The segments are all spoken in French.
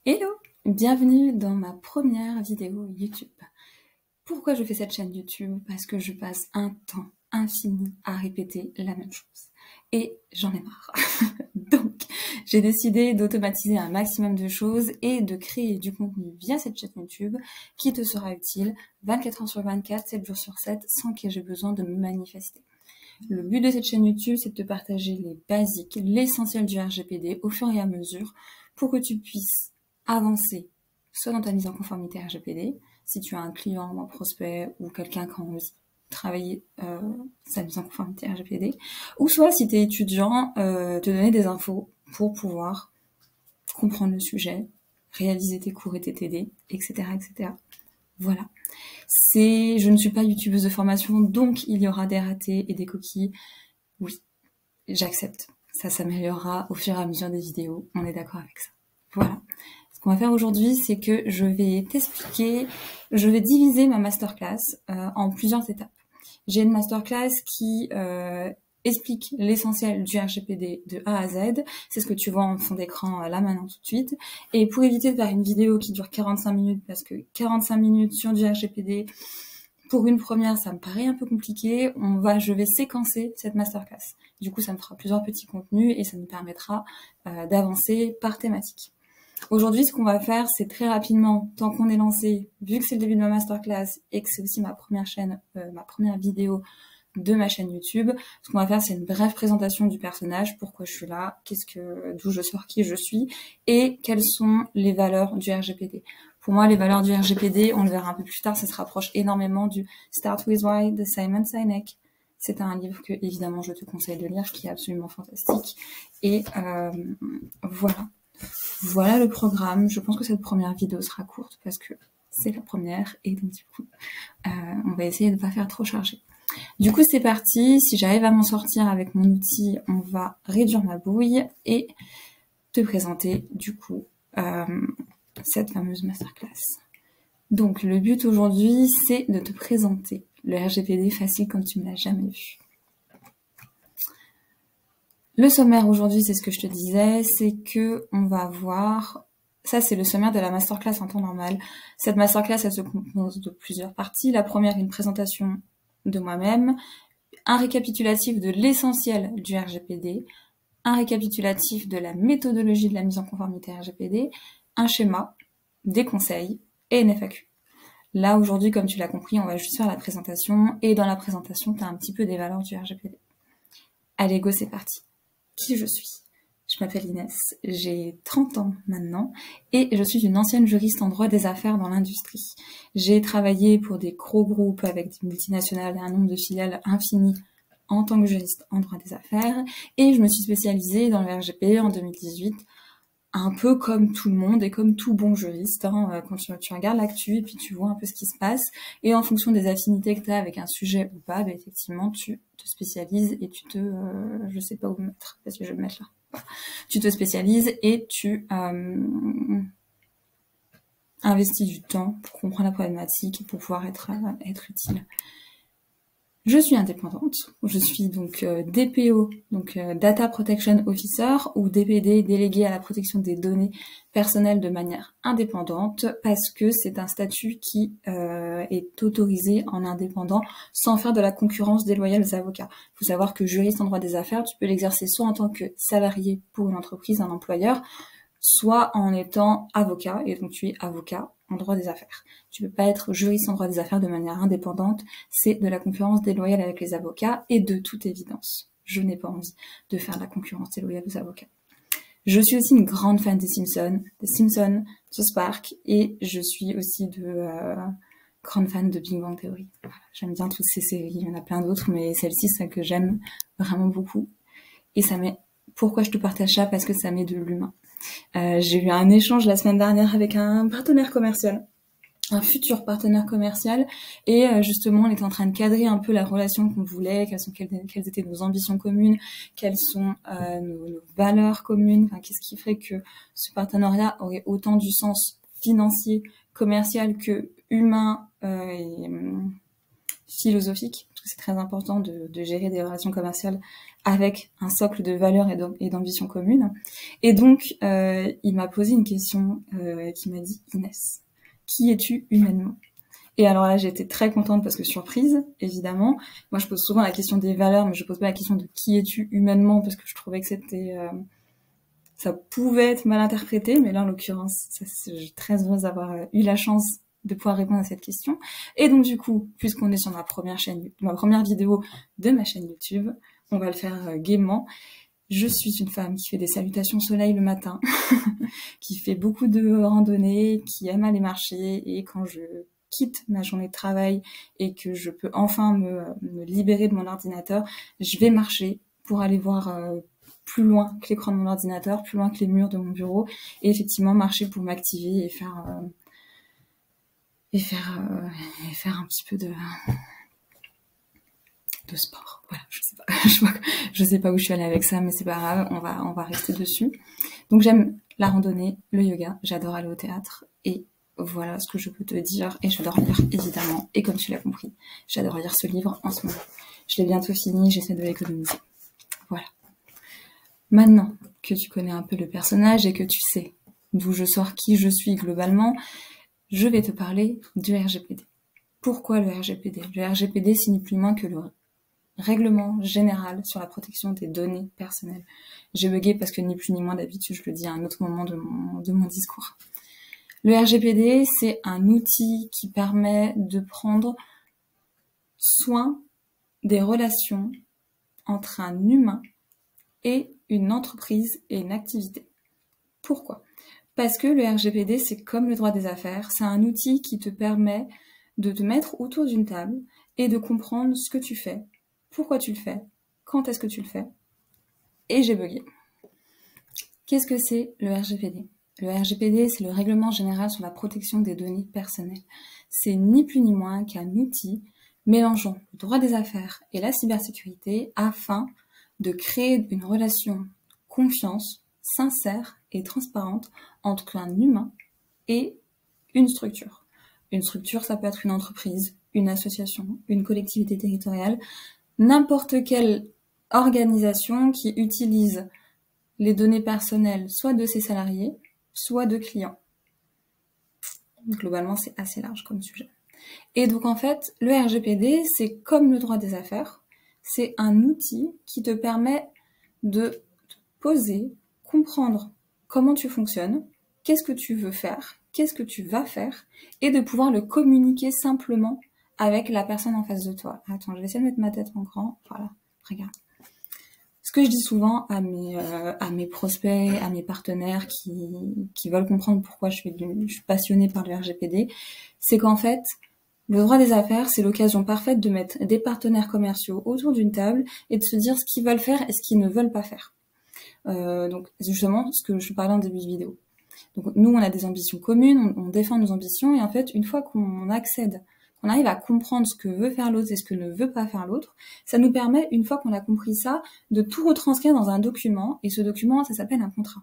Hello! Bienvenue dans ma première vidéo YouTube. Pourquoi je fais cette chaîne YouTube? Parce que je passe un temps infini à répéter la même chose. Et j'en ai marre. Donc, j'ai décidé d'automatiser un maximum de choses et de créer du contenu via cette chaîne YouTube qui te sera utile 24 heures sur 24, 7 jours sur 7, sans que j'ai besoin de me manifester. Le but de cette chaîne YouTube, c'est de te partager les basiques, l'essentiel du RGPD au fur et à mesure pour que tu puisses avancer, soit dans ta mise en conformité RGPD, si tu as un client ou un prospect ou quelqu'un qui a envie de travailler sa mise en conformité RGPD, ou soit si tu es étudiant, te donner des infos pour pouvoir comprendre le sujet, réaliser tes cours et tes TD, etc., etc. Voilà. Je ne suis pas youtubeuse de formation, donc il y aura des ratés et des coquilles. Oui, j'accepte. Ça s'améliorera au fur et à mesure des vidéos. On est d'accord avec ça. Voilà. Ce qu'on va faire aujourd'hui, c'est que je vais diviser ma masterclass en plusieurs étapes. J'ai une masterclass qui explique l'essentiel du RGPD de A à Z. C'est ce que tu vois en fond d'écran là maintenant tout de suite. Et pour éviter de faire une vidéo qui dure 45 minutes, parce que 45 minutes sur du RGPD, pour une première, ça me paraît un peu compliqué. Je vais séquencer cette masterclass. Du coup, ça me fera plusieurs petits contenus et ça me permettra d'avancer par thématique. Aujourd'hui, ce qu'on va faire, c'est très rapidement, tant qu'on est lancé, vu que c'est le début de ma masterclass et que c'est aussi ma première chaîne, ma première vidéo de ma chaîne YouTube, ce qu'on va faire, c'est une brève présentation du personnage, pourquoi je suis là, d'où je sors, qui je suis, et quelles sont les valeurs du RGPD. Pour moi, les valeurs du RGPD, on le verra un peu plus tard, ça se rapproche énormément du Start With Why de Simon Sinek. C'est un livre que, évidemment, je te conseille de lire, qui est absolument fantastique. Et voilà. Voilà le programme. Je pense que cette première vidéo sera courte parce que c'est la première et donc du coup, on va essayer de ne pas faire trop chargé. Du coup, c'est parti. Si j'arrive à m'en sortir avec mon outil, on va réduire ma bouille et te présenter du coup cette fameuse masterclass. Donc, le but aujourd'hui, c'est de te présenter le RGPD facile comme tu ne l'as jamais vu. Le sommaire aujourd'hui, c'est ce que je te disais, c'est que on va voir, ça c'est le sommaire de la masterclass en temps normal. Cette masterclass, elle se compose de plusieurs parties. La première, une présentation de moi-même, un récapitulatif de l'essentiel du RGPD, un récapitulatif de la méthodologie de la mise en conformité RGPD, un schéma, des conseils et une FAQ. Là, aujourd'hui, comme tu l'as compris, on va juste faire la présentation et dans la présentation, tu as un petit peu des valeurs du RGPD. Allez, go, c'est parti. Qui je suis? Je m'appelle Inès, j'ai 30 ans maintenant et je suis une ancienne juriste en droit des affaires dans l'industrie. J'ai travaillé pour des gros groupes avec des multinationales et un nombre de filiales infini en tant que juriste en droit des affaires et je me suis spécialisée dans le RGPD en 2018, un peu comme tout le monde et comme tout bon juriste, hein, quand tu regardes l'actu et puis tu vois un peu ce qui se passe et en fonction des affinités que tu as avec un sujet ou pas, bah, effectivement tu te spécialises et je sais pas où me mettre parce que je vais me mettre là. Tu te spécialises et tu investis du temps pour comprendre la problématique et pour pouvoir être utile. Je suis indépendante, je suis donc DPO, donc Data Protection Officer, ou DPD, délégué à la protection des données personnelles de manière indépendante, parce que c'est un statut qui est autorisé en indépendant sans faire de la concurrence déloyale aux avocats. Il faut savoir que juriste en droit des affaires, tu peux l'exercer soit en tant que salarié pour une entreprise, un employeur, soit en étant avocat, et donc tu es avocat en droit des affaires. Tu peux pas être juriste en droit des affaires de manière indépendante, c'est de la concurrence déloyale avec les avocats, et de toute évidence, je n'ai pas envie de faire de la concurrence déloyale aux avocats. Je suis aussi une grande fan des Simpsons, de Spark, et je suis aussi grande fan de Big Bang Theory. Voilà, j'aime bien toutes ces séries, il y en a plein d'autres, mais celle-ci, c'est celle que j'aime vraiment beaucoup. Et pourquoi je te partage ça? Parce que ça met de l'humain. J'ai eu un échange la semaine dernière avec un partenaire commercial, un futur partenaire commercial, et justement on était en train de cadrer un peu la relation qu'on voulait, quelles étaient nos ambitions communes, quelles sont nos valeurs communes, enfin, qu'est-ce qui ferait que ce partenariat aurait autant du sens financier, commercial que humain et philosophique, parce que c'est très important de gérer des relations commerciales avec un socle de valeurs et d'ambition commune. Et donc, il m'a posé une question qui m'a dit « Inès, qui es-tu humainement ?» Et alors là, j'étais très contente parce que surprise, évidemment. Moi, je pose souvent la question des valeurs, mais je pose pas la question de qui es-tu humainement parce que je trouvais que ça pouvait être mal interprété. Mais là, en l'occurrence, je suis très heureuse d'avoir eu la chance de pouvoir répondre à cette question. Et donc, du coup, puisqu'on est sur ma première vidéo de ma chaîne YouTube, on va le faire gaiement. Je suis une femme qui fait des salutations soleil le matin, qui fait beaucoup de randonnées, qui aime aller marcher, et quand je quitte ma journée de travail et que je peux enfin me libérer de mon ordinateur, je vais marcher pour aller voir plus loin que l'écran de mon ordinateur, plus loin que les murs de mon bureau, et effectivement marcher pour m'activer et faire un petit peu de sport. Voilà, je sais pas où je suis allée avec ça, mais c'est pas grave, on va rester dessus. Donc j'aime la randonnée, le yoga, j'adore aller au théâtre, et voilà ce que je peux te dire, et j'adore lire, évidemment, et comme tu l'as compris, j'adore lire ce livre en ce moment. Je l'ai bientôt fini, j'essaie de l'économiser. Voilà. Maintenant que tu connais un peu le personnage et que tu sais d'où je sors, qui je suis globalement, je vais te parler du RGPD. Pourquoi le RGPD ? Le RGPD, c'est ni plus ni moins que le Règlement général sur la protection des données personnelles. J'ai bugué parce que ni plus ni moins, d'habitude, je le dis à un autre moment de mon discours. Le RGPD, c'est un outil qui permet de prendre soin des relations entre un humain et une entreprise et une activité. Pourquoi ? Parce que le RGPD, c'est comme le droit des affaires, c'est un outil qui te permet de te mettre autour d'une table et de comprendre ce que tu fais, pourquoi tu le fais, quand est-ce que tu le fais, et j'ai bugué. Qu'est-ce que c'est le RGPD ? Le RGPD, c'est le Règlement général sur la protection des données personnelles. C'est ni plus ni moins qu'un outil mélangeant le droit des affaires et la cybersécurité afin de créer une relation de confiance sincère et transparente entre un humain et une structure. Une structure, ça peut être une entreprise, une association, une collectivité territoriale, n'importe quelle organisation qui utilise les données personnelles soit de ses salariés, soit de clients. Globalement, c'est assez large comme sujet. Et donc en fait, le RGPD, c'est comme le droit des affaires, c'est un outil qui te permet de te poser, comprendre comment tu fonctionnes, qu'est-ce que tu veux faire, qu'est-ce que tu vas faire, et de pouvoir le communiquer simplement avec la personne en face de toi. Attends, je vais essayer de mettre ma tête en grand. Voilà, regarde. Ce que je dis souvent à mes prospects, à mes partenaires qui veulent comprendre pourquoi je suis passionnée par le RGPD, c'est qu'en fait, le droit des affaires, c'est l'occasion parfaite de mettre des partenaires commerciaux autour d'une table et de se dire ce qu'ils veulent faire et ce qu'ils ne veulent pas faire. Donc, justement, ce que je parlais en début de vidéo. Donc, nous, on a des ambitions communes, on défend nos ambitions, et en fait, une fois qu'on arrive à comprendre ce que veut faire l'autre et ce que ne veut pas faire l'autre, ça nous permet, une fois qu'on a compris ça, de tout retranscrire dans un document, et ce document, ça s'appelle un contrat.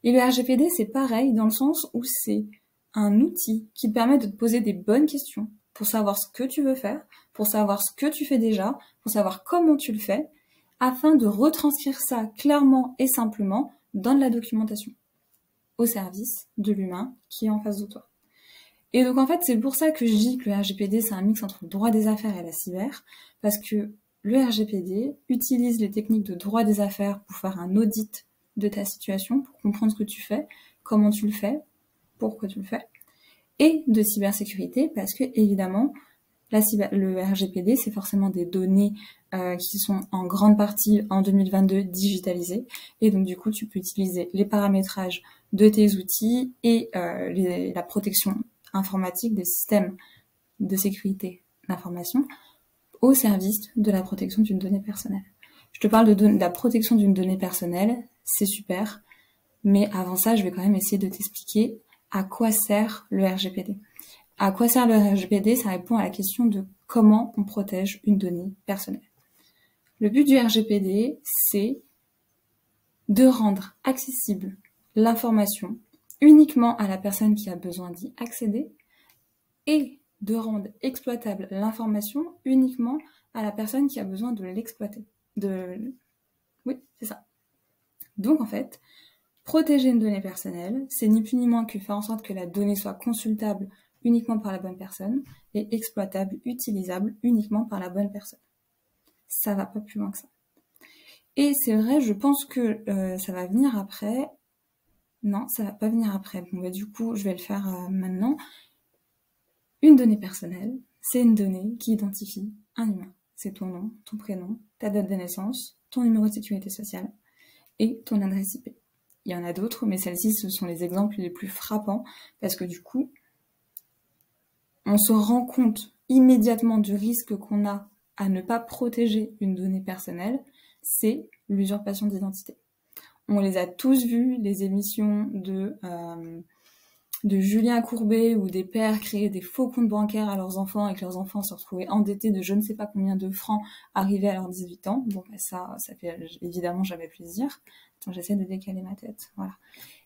Et le RGPD, c'est pareil, dans le sens où c'est un outil qui te permet de te poser des bonnes questions pour savoir ce que tu veux faire, pour savoir ce que tu fais déjà, pour savoir comment tu le fais, afin de retranscrire ça clairement et simplement dans de la documentation, au service de l'humain qui est en face de toi. Et donc en fait, c'est pour ça que je dis que le RGPD, c'est un mix entre le droit des affaires et la cyber, parce que le RGPD utilise les techniques de droit des affaires pour faire un audit de ta situation, pour comprendre ce que tu fais, comment tu le fais, pourquoi tu le fais, et de cybersécurité, parce que évidemment, le RGPD, c'est forcément des données qui sont en grande partie en 2022 digitalisées, et donc du coup, tu peux utiliser les paramétrages de tes outils et la protection informatique des systèmes de sécurité d'information au service de la protection d'une donnée personnelle. Je te parle de la protection d'une donnée personnelle, c'est super, mais avant ça, je vais quand même essayer de t'expliquer à quoi sert le RGPD. À quoi sert le RGPD ? Ça répond à la question de comment on protège une donnée personnelle. Le but du RGPD, c'est de rendre accessible l'information uniquement à la personne qui a besoin d'y accéder et de rendre exploitable l'information uniquement à la personne qui a besoin de l'exploiter, de Oui, c'est ça. Donc en fait, protéger une donnée personnelle, c'est ni plus ni moins que faire en sorte que la donnée soit consultable uniquement par la bonne personne et exploitable, utilisable uniquement par la bonne personne. Ça va pas plus loin que ça. Et c'est vrai, je pense que ça va venir après. Non, ça va pas venir après. Bon, bah, du coup, je vais le faire maintenant. Une donnée personnelle, c'est une donnée qui identifie un humain. C'est ton nom, ton prénom, ta date de naissance, ton numéro de sécurité sociale et ton adresse IP. Il y en a d'autres, mais celles-ci, ce sont les exemples les plus frappants parce que du coup, on se rend compte immédiatement du risque qu'on a à ne pas protéger une donnée personnelle, c'est l'usurpation d'identité. On les a tous vus, les émissions de Julien Courbet où des pères créaient des faux comptes bancaires à leurs enfants et que leurs enfants se retrouvaient endettés de je ne sais pas combien de francs arrivés à leurs 18 ans. Bon, bah ça fait évidemment jamais plaisir. Attends, j'essaie de décaler ma tête. Voilà.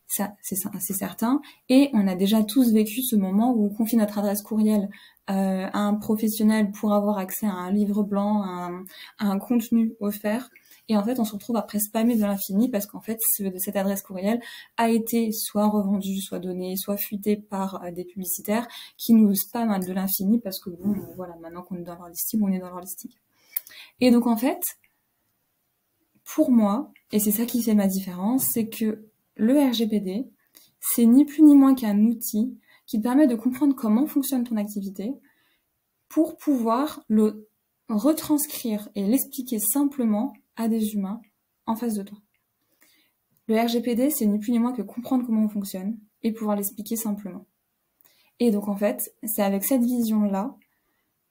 Ça, c'est certain. Et on a déjà tous vécu ce moment où on confie notre adresse courriel à un professionnel pour avoir accès à un livre blanc, à un contenu offert. Et en fait, on se retrouve après spammer de l'infini parce qu'en fait, cette adresse courriel a été soit revendue, soit donnée, soit fuitée par des publicitaires qui nous spamment de l'infini parce que bon, voilà, maintenant qu'on est dans leur listing, on est dans leur listing. Et donc en fait, pour moi, et c'est ça qui fait ma différence, c'est que le RGPD, c'est ni plus ni moins qu'un outil qui te permet de comprendre comment fonctionne ton activité pour pouvoir le retranscrire et l'expliquer simplement à des humains en face de toi. Le RGPD, c'est ni plus ni moins que comprendre comment on fonctionne et pouvoir l'expliquer simplement. Et donc en fait, c'est avec cette vision-là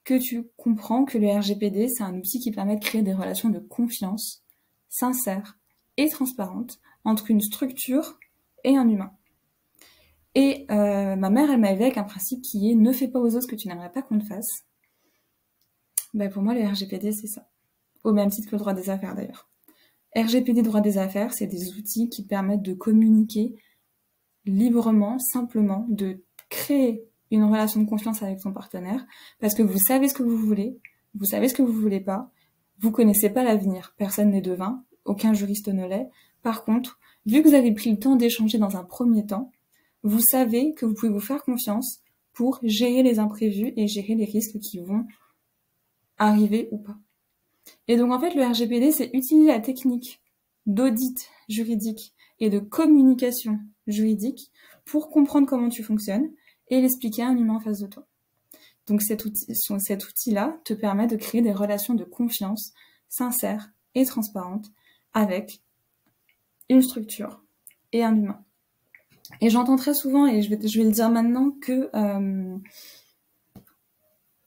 que tu comprends que le RGPD, c'est un outil qui permet de créer des relations de confiance sincères et transparentes entre une structure et un humain. Et ma mère, elle m'a élevé avec un principe qui est « ne fais pas aux autres ce que tu n'aimerais pas qu'on te fasse ». Ben pour moi, le RGPD, c'est ça. Au même titre que le droit des affaires, d'ailleurs. RGPD, droit des affaires, c'est des outils qui permettent de communiquer librement, simplement, de créer une relation de confiance avec son partenaire, parce que vous savez ce que vous voulez, vous savez ce que vous voulez pas, vous connaissez pas l'avenir, personne n'est devin, aucun juriste ne l'est. Par contre, vu que vous avez pris le temps d'échanger dans un premier temps, vous savez que vous pouvez vous faire confiance pour gérer les imprévus et gérer les risques qui vont arriver ou pas. Et donc en fait, le RGPD, c'est utiliser la technique d'audit juridique et de communication juridique pour comprendre comment tu fonctionnes et l'expliquer à un humain en face de toi. Donc cet outil-là te permet de créer des relations de confiance sincères et transparentes avec une structure et un humain. Et j'entends très souvent, et je vais le dire maintenant, que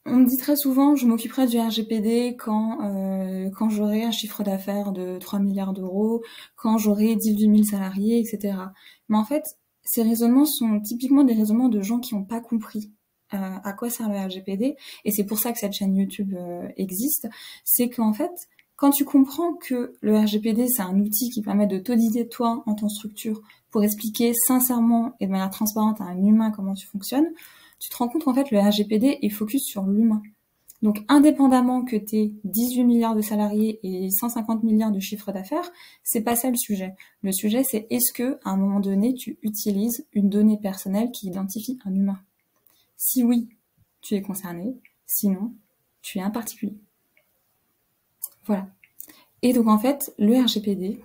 on me dit très souvent, je m'occuperai du RGPD quand j'aurai un chiffre d'affaires de 3 milliards d'euros, quand j'aurai 18 000 salariés, etc. Mais en fait, ces raisonnements sont typiquement des raisonnements de gens qui n'ont pas compris à quoi sert le RGPD. Et c'est pour ça que cette chaîne YouTube existe. C'est qu'en fait, quand tu comprends que le RGPD, c'est un outil qui permet de t'auditer toi en ton structure pour expliquer sincèrement et de manière transparente à un humain comment tu fonctionnes, tu te rends compte qu'en fait, le RGPD est focus sur l'humain. Donc, indépendamment que tu aies 18 milliards de salariés et 150 milliards de chiffre d'affaires, c'est pas ça le sujet. Le sujet, c'est est-ce que, à un moment donné, tu utilises une donnée personnelle qui identifie un humain? Si oui, tu es concerné. Sinon, tu es un particulier. Voilà. Et donc, en fait, le RGPD,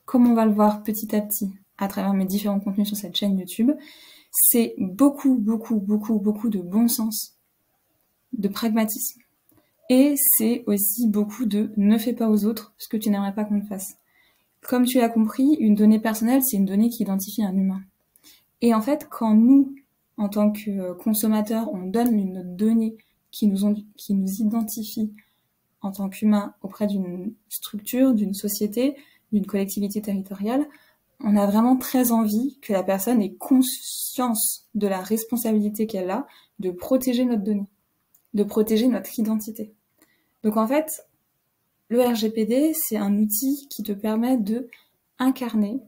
comme on va le voir petit à petit à travers mes différents contenus sur cette chaîne YouTube, c'est beaucoup de bon sens, de pragmatisme. Et c'est aussi beaucoup de ne fais pas aux autres ce que tu n'aimerais pas qu'on te fasse. Comme tu l'as compris, une donnée personnelle, c'est une donnée qui identifie un humain. Et en fait, quand nous, en tant que consommateurs, on donne une donnée qui nous identifie en tant qu'humain auprès d'une structure, d'une société, d'une collectivité territoriale, on a vraiment très envie que la personne ait conscience de la responsabilité qu'elle a de protéger notre donnée, de protéger notre identité. Donc en fait, le RGPD, c'est un outil qui te permet de incarner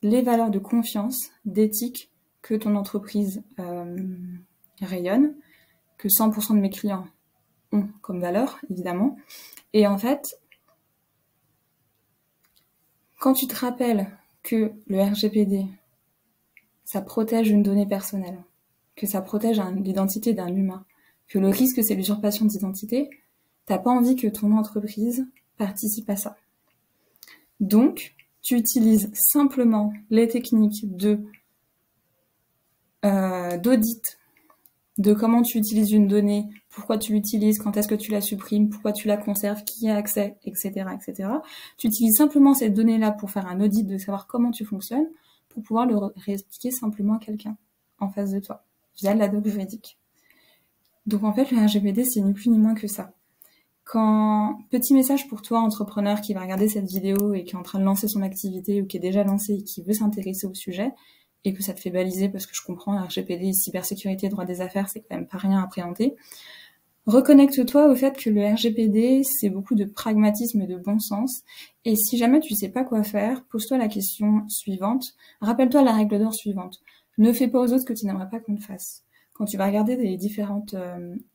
les valeurs de confiance, d'éthique que ton entreprise rayonne, que 100% de mes clients ont comme valeur, évidemment. Et en fait, Quand tu te rappelles que le RGPD, ça protège une donnée personnelle, que ça protège l'identité d'un humain, que le risque c'est l'usurpation d'identité, t'as pas envie que ton entreprise participe à ça. Donc, tu utilises simplement les techniques d'audit, de comment tu utilises une donnée, pourquoi tu l'utilises, quand est-ce que tu la supprimes, pourquoi tu la conserves, qui a accès, etc., etc. Tu utilises simplement cette donnée-là pour faire un audit de savoir comment tu fonctionnes, pour pouvoir le réexpliquer simplement à quelqu'un en face de toi, via la doc juridique. Donc en fait, le RGPD, c'est ni plus ni moins que ça. Petit message pour toi, entrepreneur, qui va regarder cette vidéo et qui est en train de lancer son activité ou qui est déjà lancé et qui veut s'intéresser au sujet, et que ça te fait baliser parce que je comprends, RGPD, cybersécurité, droit des affaires, c'est quand même pas rien à appréhender. Reconnecte-toi au fait que le RGPD, c'est beaucoup de pragmatisme et de bon sens. Et si jamais tu sais pas quoi faire, pose-toi la question suivante. Rappelle-toi la règle d'or suivante. Ne fais pas aux autres ce que tu n'aimerais pas qu'on te fasse. Quand tu vas regarder les différentes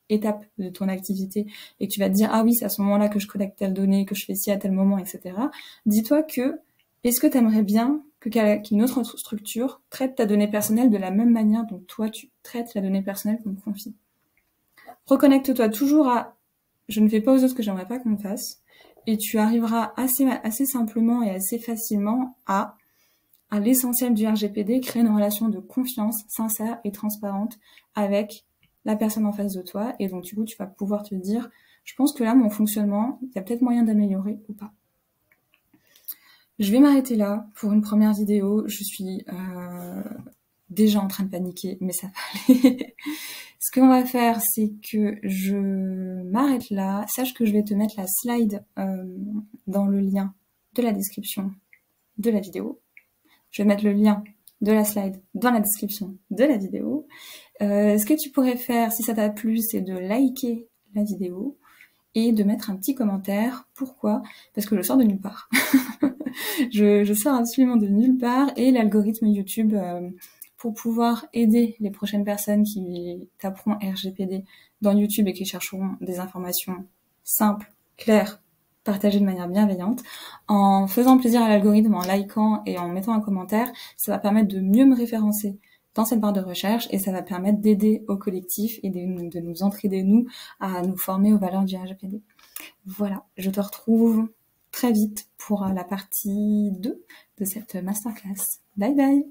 étapes de ton activité et que tu vas te dire « Ah oui, c'est à ce moment-là que je collecte telle donnée, que je fais ci à tel moment, etc. » Dis-toi que est-ce que tu aimerais bien qu'une autre structure traite ta donnée personnelle de la même manière dont toi tu traites la donnée personnelle qu'on te confie? Reconnecte-toi toujours à « je ne fais pas aux autres ce que j'aimerais pas qu'on me fasse » et tu arriveras assez simplement et assez facilement à l'essentiel du RGPD, créer une relation de confiance sincère et transparente avec la personne en face de toi. Et donc du coup, tu vas pouvoir te dire « je pense que là, mon fonctionnement, il y a peut-être moyen d'améliorer ou pas ». Je vais m'arrêter là pour une première vidéo. Je suis déjà en train de paniquer, mais ça va aller. Ce qu'on va faire, c'est que je m'arrête là. Sache que je vais te mettre la slide dans le lien de la description de la vidéo. Je vais mettre le lien de la slide dans la description de la vidéo. Ce que tu pourrais faire, si ça t'a plu, c'est de liker la vidéo et de mettre un petit commentaire. Pourquoi? Parce que je sors de nulle part. je sors absolument de nulle part et l'algorithme YouTube... pour pouvoir aider les prochaines personnes qui taperont RGPD dans YouTube et qui chercheront des informations simples, claires, partagées de manière bienveillante, en faisant plaisir à l'algorithme, en likant et en mettant un commentaire, ça va permettre de mieux me référencer dans cette barre de recherche et ça va permettre d'aider au collectif et de nous entraider, nous, à nous former aux valeurs du RGPD. Voilà, je te retrouve très vite pour la partie 2 de cette masterclass. Bye bye!